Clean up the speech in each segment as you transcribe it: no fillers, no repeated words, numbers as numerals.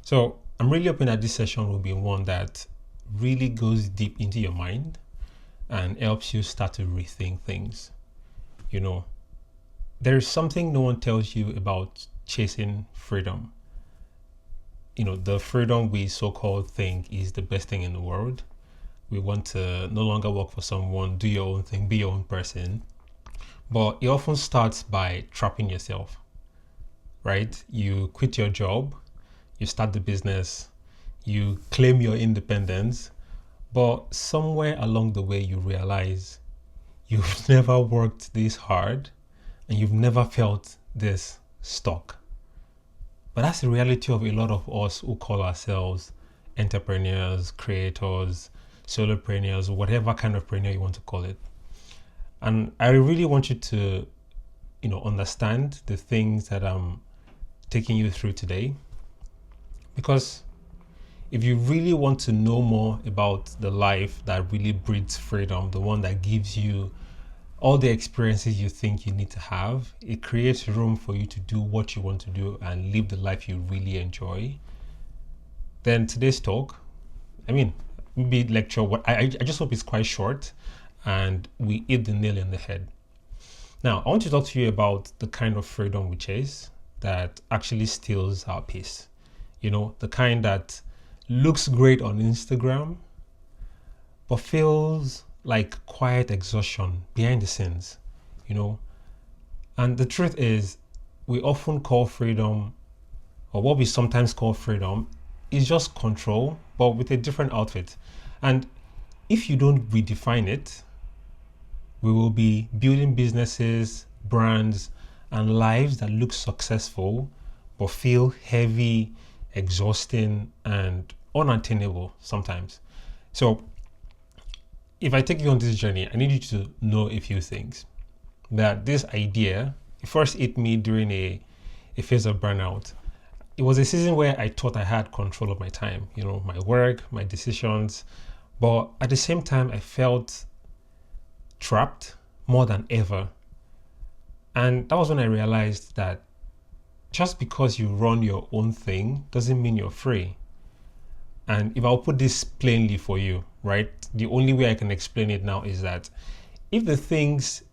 So I'm really hoping that this session will be one that really goes deep into your mind and helps you start to rethink things. You know, there's something no one tells you about chasing freedom. The freedom we so-called think is the best thing in the world. We want to no longer work for someone, do your own thing, be your own person. But it often starts by trapping yourself, right? You quit your job, you start the business, you claim your independence, but somewhere along the way you realize you've never worked this hard and you've never felt this stuck. But that's the reality of a lot of us who call ourselves entrepreneurs, creators, solopreneurs, whatever kind of preneur you want to call it. And I really want you to, understand the things that I'm taking you through today. Because if you really want to know more about the life that really breeds freedom, the one that gives you all the experiences you think you need to have, it creates room for you to do what you want to do and live the life you really enjoy, then today's talk, maybe lecture, I just hope it's quite short and we hit the nail in the head. Now, I want to talk to you about the kind of freedom we chase that actually steals our peace. The kind that looks great on Instagram, but feels like quiet exhaustion behind the scenes, And the truth is, we often call freedom, or what we sometimes call freedom, is just control, but with a different outfit. And if you don't redefine it, we will be building businesses, brands, and lives that look successful, but feel heavy, exhausting, and unattainable sometimes. So if I take you on this journey, I need you to know a few things. That this idea, it first hit me during a phase of burnout. It was a season where I thought I had control of my time, my work, my decisions. But at the same time, I felt trapped more than ever. And that was when I realized that just because you run your own thing doesn't mean you're free. And if I'll put this plainly for you, right? The only way I can explain it now is that if things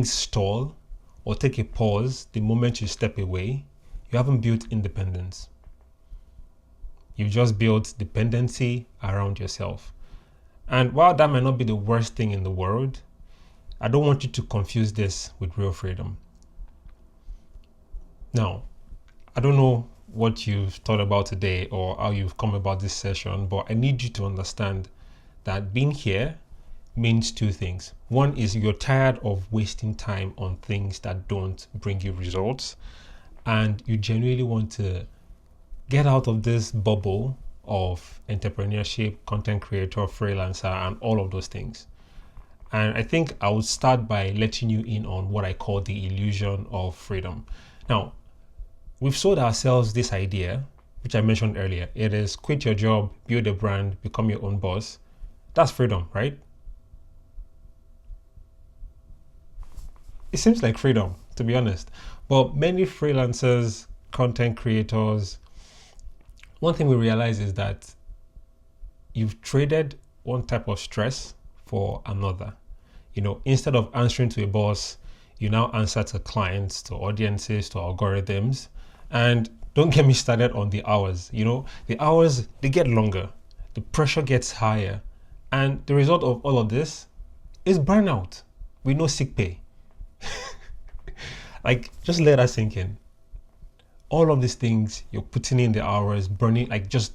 stall or take a pause the moment you step away, you haven't built independence. You've just built dependency around yourself. And while that might not be the worst thing in the world, I don't want you to confuse this with real freedom. Now, I don't know what you've thought about today or how you've come about this session, but I need you to understand that being here means two things. One is you're tired of wasting time on things that don't bring you results, and you genuinely want to get out of this bubble of entrepreneurship, content creator, freelancer, and all of those things. And I think I would start by letting you in on what I call the illusion of freedom. Now, we've sold ourselves this idea, which I mentioned earlier. It is quit your job, build a brand, become your own boss. That's freedom, right? It seems like freedom, to be honest. But many freelancers, content creators, one thing we realize is that you've traded one type of stress for another. Instead of answering to a boss, you now answer to clients, to audiences, to algorithms. And don't get me started on the hours. The hours, they get longer, the pressure gets higher. And the result of all of this is burnout with no sick pay. Just let that sink in. All of these things, you're putting in the hours, burning, just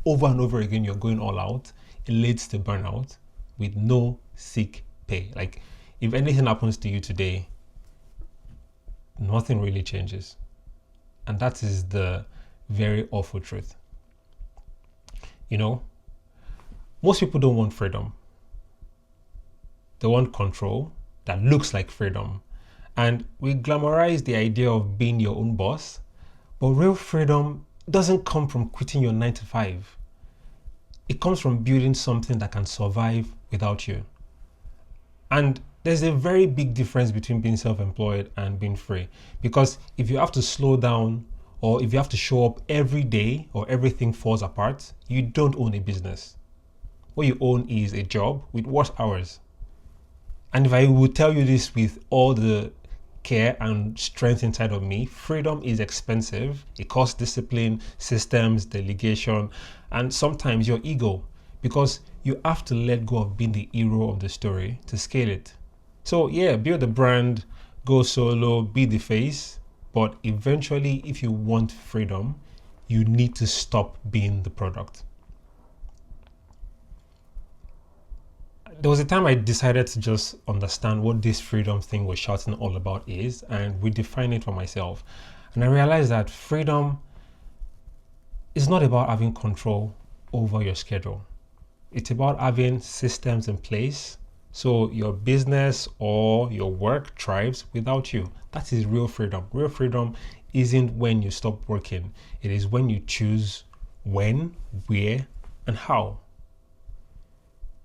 over and over again, you're going all out. It leads to burnout with no sick pay. If anything happens to you today, nothing really changes. And that is the very awful truth. Most people don't want freedom. They want control that looks like freedom. And we glamorize the idea of being your own boss, but real freedom doesn't come from quitting your 9 to 5. It comes from building something that can survive without you. And there's a very big difference between being self-employed and being free. Because if you have to slow down or if you have to show up every day or everything falls apart, you don't own a business. What you own is a job with work hours. And if I would tell you this with all the care and strength inside of me, freedom is expensive. It costs discipline, systems, delegation, and sometimes your ego, because you have to let go of being the hero of the story to scale it. So yeah, build a brand, go solo, be the face, but eventually if you want freedom, you need to stop being the product. There was a time I decided to just understand what this freedom thing was shouting all about is and redefine it for myself. And I realized that freedom is not about having control over your schedule. It's about having systems in place so your business or your work thrives without you. That is real freedom. Real freedom isn't when you stop working. It is when you choose when, where, and how.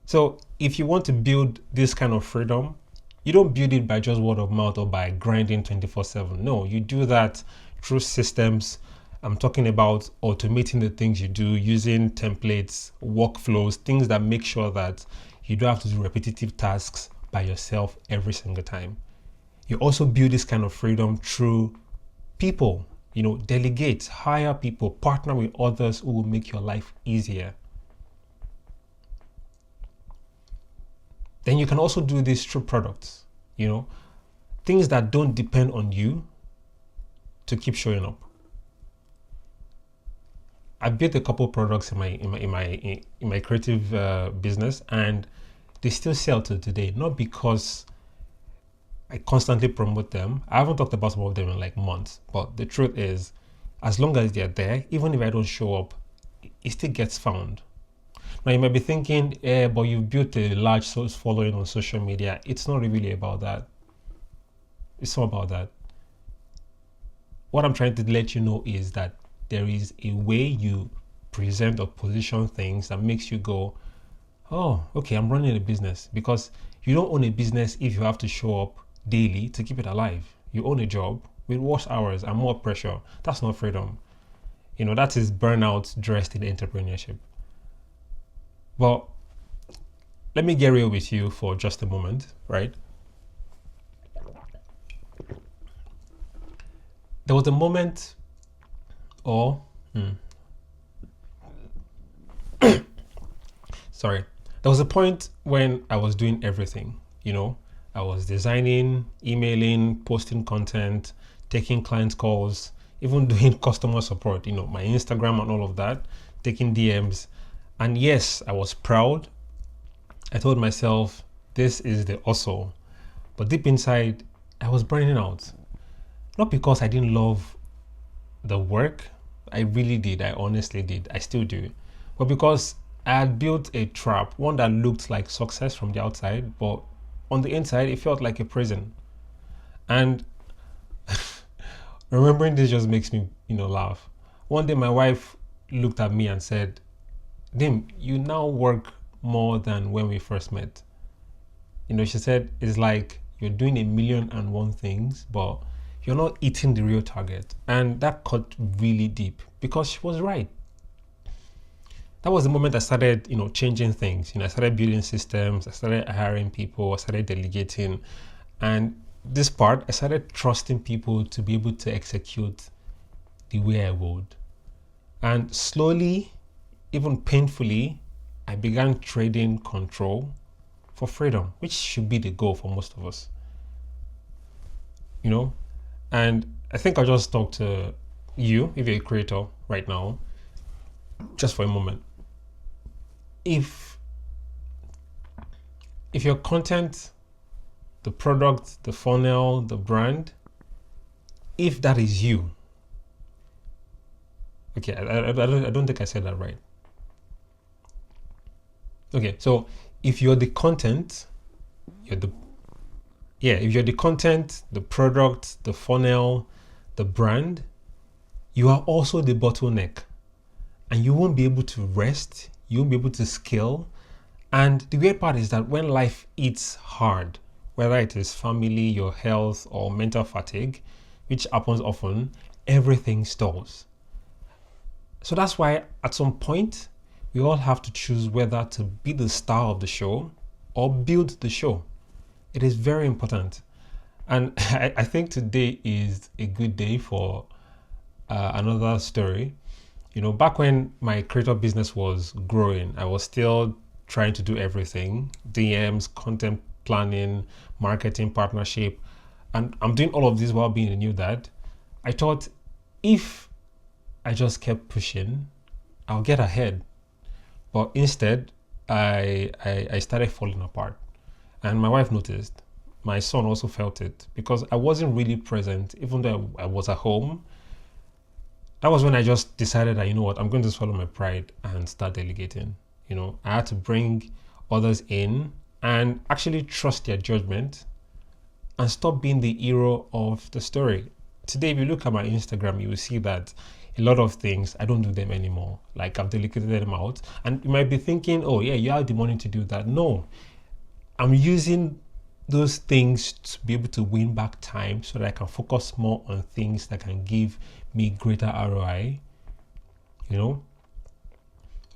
So if you want to build this kind of freedom, you don't build it by just word of mouth or by grinding 24/7. No, you do that through systems. I'm talking about automating the things you do, using templates, workflows, things that make sure that you don't have to do repetitive tasks by yourself every single time. You also build this kind of freedom through people. Delegate, hire people, partner with others who will make your life easier. Then you can also do this through products, things that don't depend on you to keep showing up. I built a couple products in my creative business, and they still sell till today. Not because I constantly promote them. I haven't talked about some of them in like months, but the truth is, as long as they're there, even if I don't show up, it still gets found. Now you might be thinking, but you've built a large following on social media. It's not really about that. It's not about that. What I'm trying to let you know is that there is a way you present or position things that makes you go, oh, okay, I'm running a business. Because you don't own a business if you have to show up daily to keep it alive. You own a job with worse hours and more pressure. That's not freedom. That is burnout dressed in entrepreneurship. Well, let me get real with you for just a moment, right? There was a moment, sorry. There was a point when I was doing everything, I was designing, emailing, posting content, taking client calls, even doing customer support, my Instagram and all of that, taking DMs. And yes, I was proud. I told myself, this is the hustle. But deep inside, I was burning out. Not because I didn't love the work. I really did. I honestly did. I still do. But because I had built a trap, one that looked like success from the outside, but on the inside, it felt like a prison. And remembering this just makes me, laugh. One day, my wife looked at me and said, Dim, you now work more than when we first met. She said, it's like you're doing 1,000,001 things, but you're not hitting the real target. And that cut really deep because she was right. That was the moment I started, changing things. I started building systems, I started hiring people, I started delegating. And this part, I started trusting people to be able to execute the way I would. And slowly, even painfully, I began trading control for freedom, which should be the goal for most of us. And I think I'll just talk to you, if you're a creator right now, just for a moment. If your content, the product, the funnel, the brand, if that is you, okay, I don't think I said that right. Okay, so if you're the content, if you're the content, the product, the funnel, the brand, you are also the bottleneck. And you won't be able to rest, you won't be able to scale. And the weird part is that when life hits hard, whether it is family, your health, or mental fatigue, which happens often, everything stalls. So that's why at some point, we all have to choose whether to be the star of the show or build the show. It is very important. And I think today is a good day for another story. Back when my creator business was growing, I was still trying to do everything: DMs, content planning, marketing, partnership. And I'm doing all of this while being a new dad. I thought if I just kept pushing, I'll get ahead. But instead, I started falling apart. And my wife noticed. My son also felt it because I wasn't really present, even though I was at home. That was when I just decided that, I'm going to swallow my pride and start delegating. I had to bring others in and actually trust their judgment and stop being the hero of the story. Today, if you look at my Instagram, you will see that a lot of things, I don't do them anymore. Like, I've delegated them out. And you might be thinking, oh yeah, you have the money to do that. No, I'm using those things to be able to win back time so that I can focus more on things that can give me greater ROI,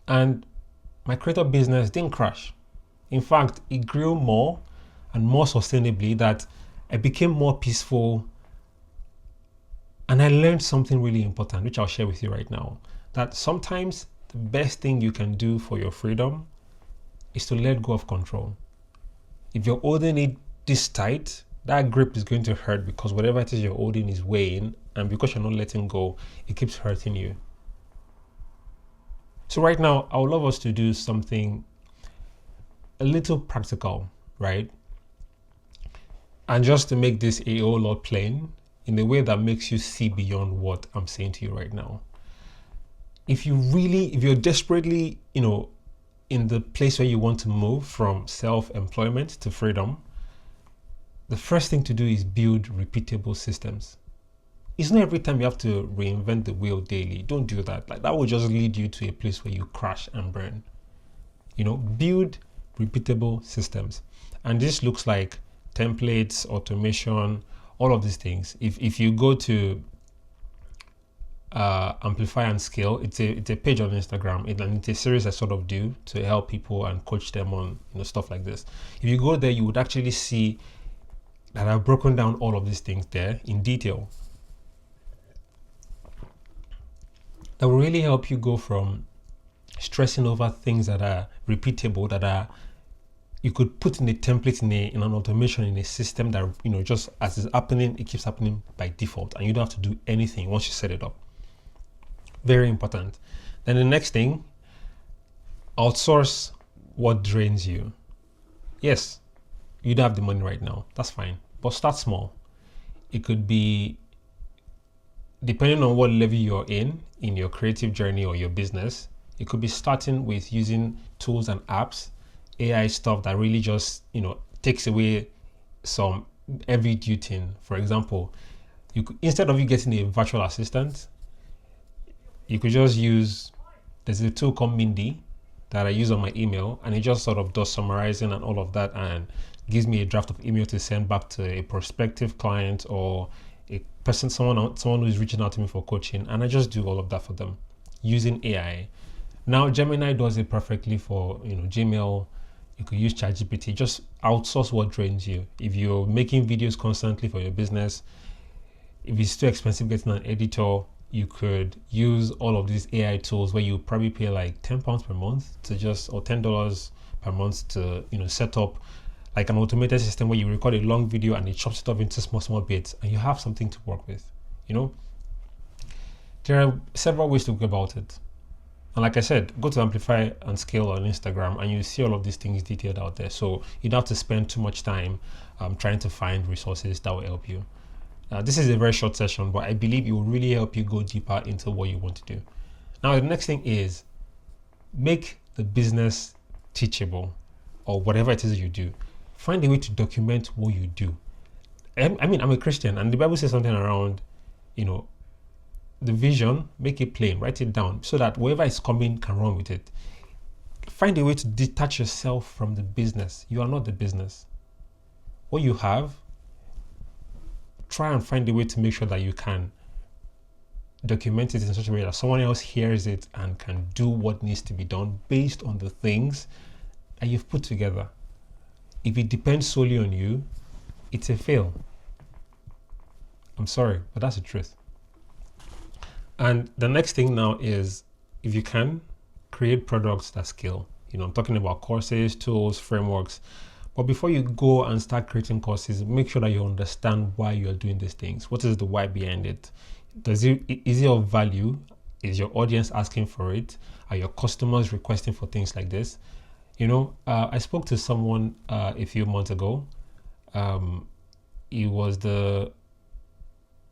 and my creator business didn't crash. In fact, it grew more and more sustainably, that I became more peaceful. And I learned something really important, which I'll share with you right now, that sometimes the best thing you can do for your freedom is to let go of control. If you're holding it this tight, that grip is going to hurt because whatever it is you're holding is weighing, and because you're not letting go, it keeps hurting you. So right now, I would love us to do something a little practical, right? And just to make this a whole lot plain in a way that makes you see beyond what I'm saying to you right now. If you're desperately, in the place where you want to move from self-employment to freedom, the first thing to do is build repeatable systems. It's not every time you have to reinvent the wheel daily. Don't do that. Like, that will just lead you to a place where you crash and burn. Build repeatable systems. And this looks like templates, automation, all of these things. If you go to Amplify and Scale, it's a page on Instagram, and it's a series I sort of do to help people and coach them on stuff like this. If you go there, you would actually see that I've broken down all of these things there in detail. That will really help you go from stressing over things that are repeatable, that you could put in a template, in an automation, in a system that just as it's happening, it keeps happening by default, and you don't have to do anything once you set it up. Very important. Then the next thing, outsource what drains you. Yes, you don't have the money right now. That's fine, but start small. It could be, depending on what level you're in your creative journey or your business, it could be starting with using tools and apps, AI stuff that really just, takes away some heavy duty. For example, instead of you getting a virtual assistant, you could just use, there's a tool called Mindy that I use on my email, and it just sort of does summarizing and all of that and gives me a draft of email to send back to a prospective client or a person, someone who is reaching out to me for coaching, and I just do all of that for them using AI. Now Gemini does it perfectly for Gmail. You could use ChatGPT. Just outsource what drains you. If you're making videos constantly for your business, if it's too expensive getting an editor, you could use all of these AI tools where you probably pay like £10 per month to just, or $10 per month to set up like an automated system where you record a long video and it chops it up into small bits, and you have something to work with. There are several ways to go about it. And like I said, go to Amplify and Scale on Instagram and you see all of these things detailed out there. So you don't have to spend too much time trying to find resources that will help you. This is a very short session, but I believe it will really help you go deeper into what you want to do. Now, the next thing is make the business teachable, or whatever it is you do. Find a way to document what you do. I mean, I'm a Christian, and the Bible says something around, the vision, make it plain, write it down so that whoever is coming can run with it. Find a way to detach yourself from the business. You are not the business. What you have, try and find a way to make sure that you can document it in such a way that someone else hears it and can do what needs to be done based on the things that you've put together. If it depends solely on you, it's a fail. I'm sorry, but that's the truth. And the next thing now is, if you can, create products that scale. I'm talking about courses, tools, frameworks. But before you go and start creating courses, make sure that you understand why you're doing these things. What is the why behind it? Is it of value? Is your audience asking for it? Are your customers requesting for things like this? I spoke to someone a few months ago. He was the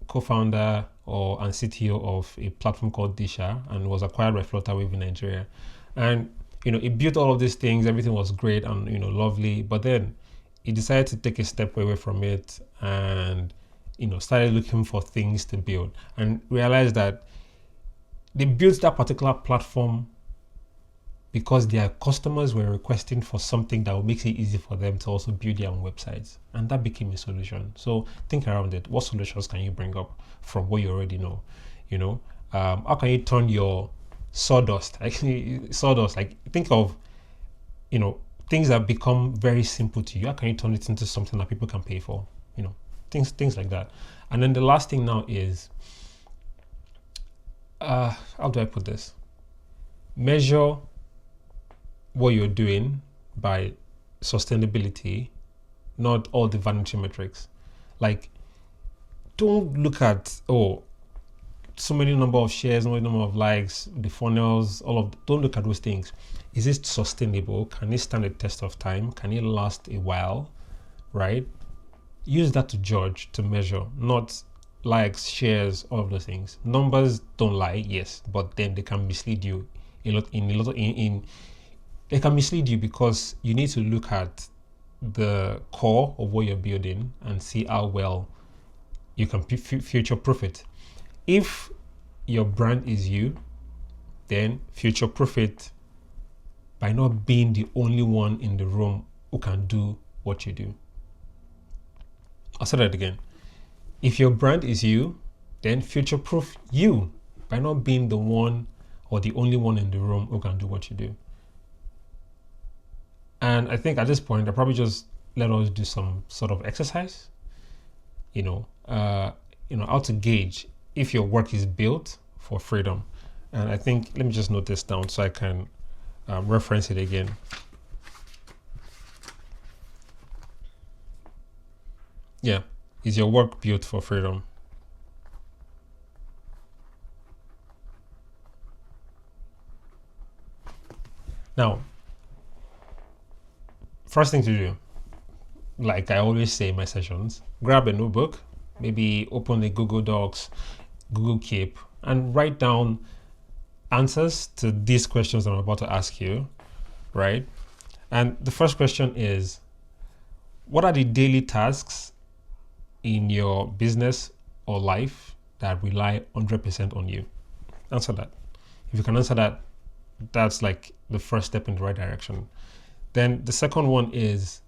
co-founder and CTO of a platform called Disha, and was acquired by Flutterwave in Nigeria. And he built all of these things. Everything was great and lovely. But then he decided to take a step away from it and started looking for things to build, and realized that they built that particular platform because their customers were requesting for something that would make it easy for them to also build their own websites, and that became a solution. So think around it. What solutions can you bring up from what you already know? How can you turn your sawdust, like think of things that become very simple to you. How can you turn it into something that people can pay for? Things like that. And then the last thing now is, how do I put this? Measure what you're doing by sustainability, not all the vanity metrics. Like, don't look at so many number of shares, so many number of likes, the funnels, don't look at those things. Is it sustainable? Can it stand the test of time? Can it last a while? Right? Use that to judge, to measure, not likes, shares, all of those things. Numbers don't lie, yes, but then they can mislead you they can mislead you, because you need to look at the core of what you're building and see how well you can future proof it. If your brand is you, then future proof it by not being the only one in the room who can do what you do. I'll say that again. If your brand is you, then future proof you by not being the one or the only one in the room who can do what you do. And I think at this point, I'll probably just let us do some sort of exercise, how to gauge if your work is built for freedom. And I think, let me just note this down so I can reference it again. Yeah, is your work built for freedom? Now, first thing to do, like I always say in my sessions, grab a notebook, maybe open the Google Docs, Google Keep, and write down answers to these questions I'm about to ask you, right? And the first question is, what are the daily tasks in your business or life that rely 100% on you? Answer that. If you can answer that, that's like the first step in the right direction. Then the second one is,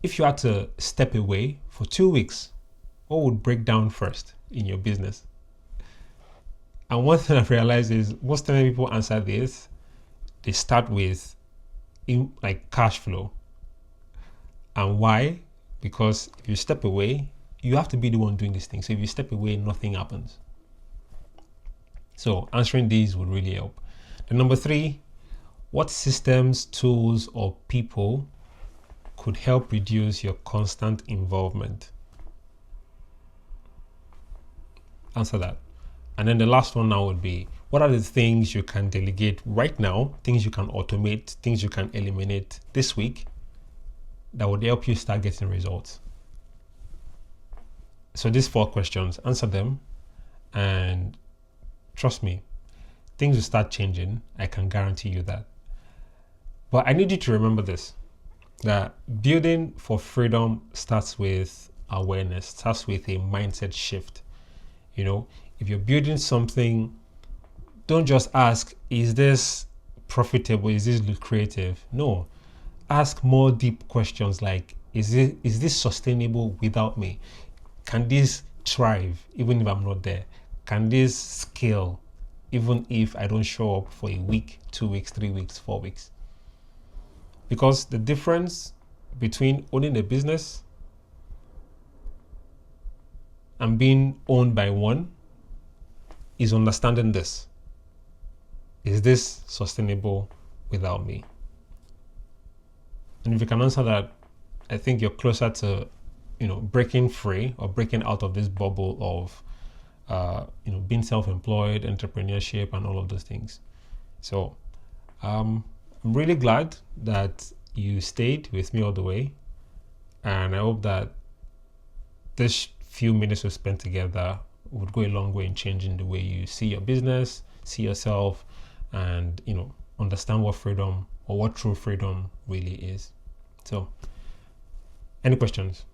if you had to step away for 2 weeks, what would break down first in your business? And one thing I've realized is, most time people answer this, they start with cash flow. And why? Because if you step away, you have to be the one doing these things. So if you step away, nothing happens. So answering these would really help. The number 3, what systems, tools, or people could help reduce your constant involvement? Answer that. And then the last one now would be, what are the things you can delegate right now, things you can automate, things you can eliminate this week that would help you start getting results? So these 4 questions, answer them, and trust me, things will start changing. I can guarantee you that. But I need you to remember this, that building for freedom starts with awareness, starts with a mindset shift. If you're building something, don't just ask, is this profitable? Is this lucrative? No. Ask more deep questions like, is this sustainable without me? Can this thrive even if I'm not there? can this scale even if I don't show up for a week, 2 weeks, 3 weeks, 4 weeks? Because the difference between owning a business and being owned by one is understanding this. Is this sustainable without me? And if you can answer that, I think you're closer to, breaking free or breaking out of this bubble of, being self-employed, entrepreneurship, and all of those things. So, I'm really glad that you stayed with me all the way, and I hope that this few minutes we spent together would go a long way in changing the way you see your business, see yourself, and understand what freedom or what true freedom really is. So, any questions?